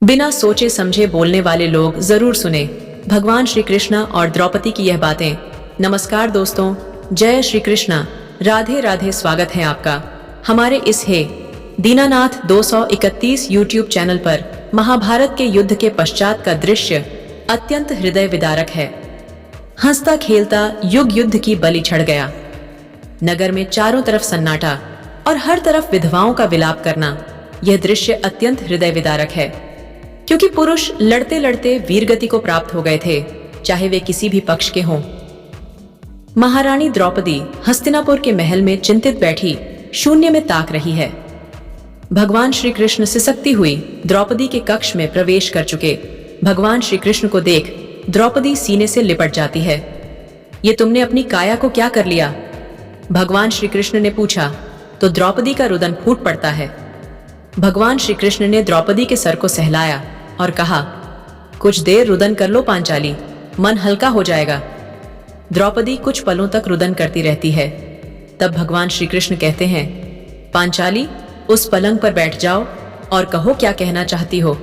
बिना सोचे समझे बोलने वाले लोग जरूर सुने भगवान श्री कृष्ण और द्रौपदी की यह बातें। नमस्कार दोस्तों, जय श्री कृष्ण, राधे राधे। स्वागत है आपका हमारे इस हे दीनानाथ 231 यूट्यूब चैनल पर। महाभारत के युद्ध के पश्चात का दृश्य अत्यंत हृदय विदारक है। हंसता खेलता युग युद्ध की बलि चढ़ गया। नगर में चारों तरफ सन्नाटा और हर तरफ विधवाओं का विलाप करना। यह दृश्य अत्यंत हृदय विदारक है, क्योंकि पुरुष लड़ते लड़ते वीरगति को प्राप्त हो गए थे, चाहे वे किसी भी पक्ष के हों। महारानी द्रौपदी हस्तिनापुर के महल में चिंतित बैठी शून्य में ताक रही है। भगवान श्री कृष्ण सिसकती हुई द्रौपदी के कक्ष में प्रवेश कर चुके। भगवान श्री कृष्ण को देख द्रौपदी सीने से लिपट जाती है। ये तुमने अपनी काया को क्या कर लिया? भगवान श्री कृष्ण ने पूछा तो द्रौपदी का रुदन फूट पड़ता है। भगवान श्री कृष्ण ने द्रौपदी के सर को सहलाया और कहा, कुछ देर रुदन कर लो पांचाली, मन हल्का हो जाएगा। द्रौपदी कुछ पलों तक रुदन करती रहती है। तब भगवान श्री कृष्ण कहते हैं, पांचाली उस पलंग पर बैठ जाओ और कहो क्या कहना चाहती हो।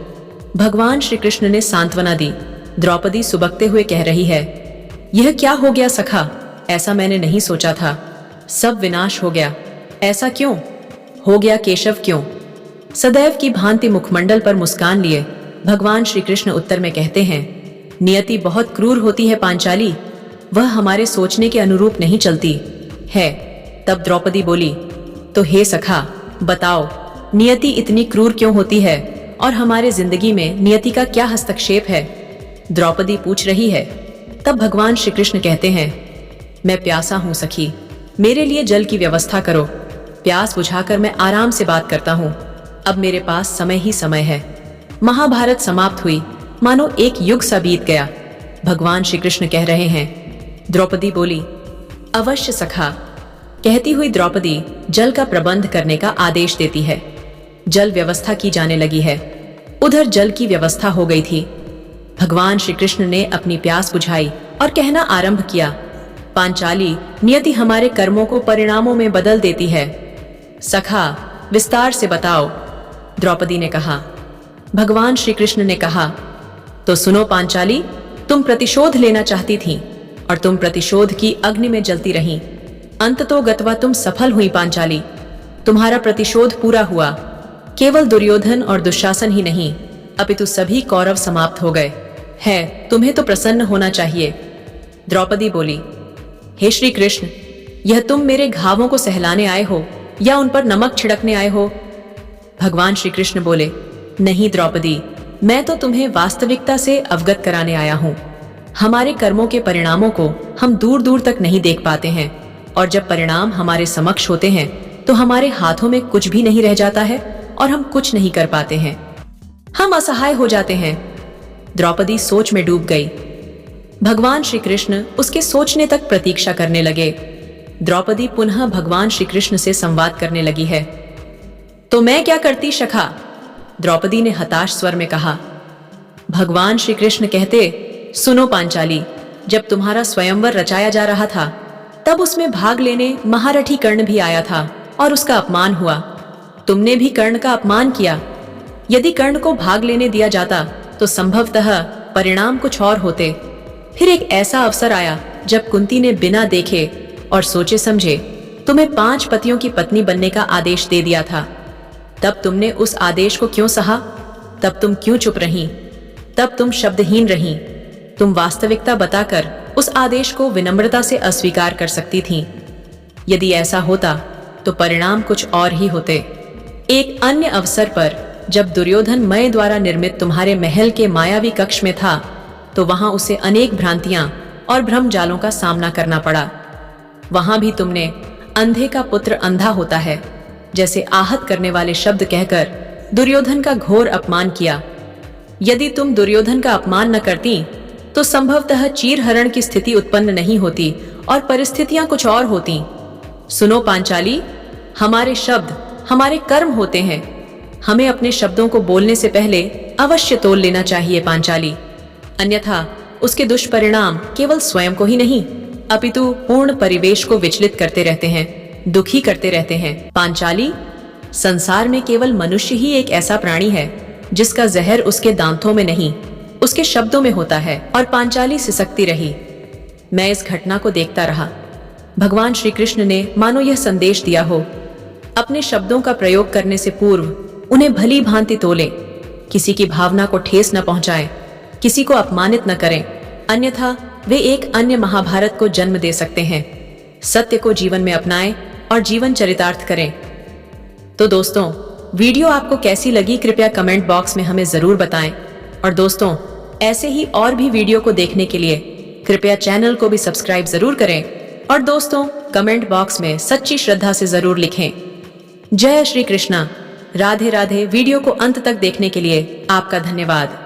भगवान श्री कृष्ण ने सांत्वना दी। द्रौपदी सुबकते हुए कह रही है, यह क्या हो गया सखा? ऐसा मैंने नहीं सोचा था। सब विनाश हो गया। ऐसा क्यों हो गया केशव, क्यों? सदैव की भांति मुखमंडल पर मुस्कान लिए भगवान श्री कृष्ण उत्तर में कहते हैं, नियति बहुत क्रूर होती है पांचाली, वह हमारे सोचने के अनुरूप नहीं चलती है। तब द्रौपदी बोली, तो हे सखा बताओ, नियति इतनी क्रूर क्यों होती है और हमारे जिंदगी में नियति का क्या हस्तक्षेप है? द्रौपदी पूछ रही है। तब भगवान श्री कृष्ण कहते हैं, मैं प्यासा हूं सखी, मेरे लिए जल की व्यवस्था करो। प्यास बुझाकर मैं आराम से बात करता हूँ। अब मेरे पास समय ही समय है। महाभारत समाप्त हुई, मानो एक युग सा बीत गया। भगवान श्री कृष्ण कह रहे हैं। द्रौपदी बोली, अवश्य सखा। कहती हुई द्रौपदी जल का प्रबंध करने का आदेश देती है। जल व्यवस्था की जाने लगी है। उधर जल की व्यवस्था हो गई थी। भगवान श्री कृष्ण ने अपनी प्यास बुझाई और कहना आरंभ किया, पांचाली नियति हमारे कर्मों को परिणामों में बदल देती है। सखा विस्तार से बताओ। द्रौपदी ने कहा। भगवान श्री कृष्ण ने कहा, तो सुनो पांचाली, तुम प्रतिशोध लेना चाहती थी और तुम प्रतिशोध की अग्नि में जलती रही। अंततोगत्वा तुम सफल हुई पांचाली। तुम्हारा प्रतिशोध पूरा हुआ। केवल दुर्योधन और दुशासन ही नहीं, अपितु सभी कौरव समाप्त हो गए है। तुम्हें तो प्रसन्न होना चाहिए। द्रौपदी बोली, हे श्री कृष्ण, यह तुम मेरे घावों को सहलाने आए हो या उन पर नमक छिड़कने आए हो? भगवान श्री कृष्ण बोले, नहीं द्रौपदी, मैं तो तुम्हें वास्तविकता से अवगत कराने आया हूँ। हमारे कर्मों के परिणामों को हम दूर दूर तक नहीं देख पाते हैं, और जब परिणाम हमारे समक्ष होते हैं तो हमारे हाथों में कुछ भी नहीं रह जाता है और हम कुछ नहीं कर पाते हैं। हम असहाय हो जाते हैं। द्रौपदी सोच में डूब गई। भगवान श्री कृष्ण उसके सोचने तक प्रतीक्षा करने लगे। द्रौपदी पुनः भगवान श्री कृष्ण से संवाद करने लगी है। तो मैं क्या करती सखा? द्रौपदी ने हताश स्वर में कहा। भगवान श्री कृष्ण कहते, सुनो पांचाली, जब तुम्हारा स्वयंवर रचाया जा रहा था तब उसमें भाग लेने महारथी कर्ण भी आया था और उसका अपमान हुआ। तुमने भी कर्ण का अपमान किया। यदि कर्ण को भाग लेने दिया जाता तो संभवतः परिणाम कुछ और होते। फिर एक ऐसा अवसर आया जब कुंती ने बिना देखे और सोचे समझे तुम्हें 5 पतियों की पत्नी बनने का आदेश दे दिया था। तब तुमने उस आदेश को क्यों सहा? तब तुम क्यों चुप रही? तब तुम शब्दहीन रही। तुम वास्तविकता बताकर उस आदेश को विनम्रता से अस्वीकार कर सकती थीं। यदि ऐसा होता तो परिणाम कुछ और ही होते। एक अन्य अवसर पर जब दुर्योधन मय द्वारा निर्मित तुम्हारे महल के मायावी कक्ष में था तो वहां उसे अनेक भ्रांतियां और भ्रमजालों का सामना करना पड़ा। वहां भी तुमने अंधे का पुत्र अंधा होता है जैसे आहत करने वाले शब्द कहकर दुर्योधन का घोर अपमान किया। यदि तुम दुर्योधन का अपमान न करती तो संभवतः चीरहरण की स्थिति उत्पन्न नहीं होती और परिस्थितियां कुछ और होती। सुनो पांचाली, हमारे शब्द हमारे कर्म होते हैं। हमें अपने शब्दों को बोलने से पहले अवश्य तोल लेना चाहिए पांचाली, अन्यथा उसके दुष्परिणाम केवल स्वयं को ही नहीं अपितु पूर्ण परिवेश को विचलित करते रहते हैं, दुखी करते रहते हैं। पांचाली, संसार में केवल मनुष्य ही एक ऐसा प्राणी है जिसका जहर उसके दांतों में नहीं, उसके शब्दों में होता है। और पांचाली सिसकती रही। मैं इस घटना को देखता रहा। भगवान श्री कृष्ण ने मानो यह संदेश दिया हो, अपने शब्दों का प्रयोग करने से पूर्व उन्हें भली भांति तोलें, किसी की भावना को ठेस न पहुंचाएं, किसी को अपमानित न करें, अन्यथा वे एक अन्य महाभारत को जन्म दे सकते हैं। सत्य को जीवन में अपनाएं और जीवन चरितार्थ करें। तो दोस्तों, वीडियो आपको कैसी लगी कृपया कमेंट बॉक्स में हमें जरूर बताएं। और दोस्तों, ऐसे ही और भी वीडियो को देखने के लिए कृपया चैनल को भी सब्सक्राइब जरूर करें। और दोस्तों, कमेंट बॉक्स में सच्ची श्रद्धा से जरूर लिखें, जय श्री कृष्णा, राधे राधे। वीडियो को अंत तक देखने के लिए आपका धन्यवाद।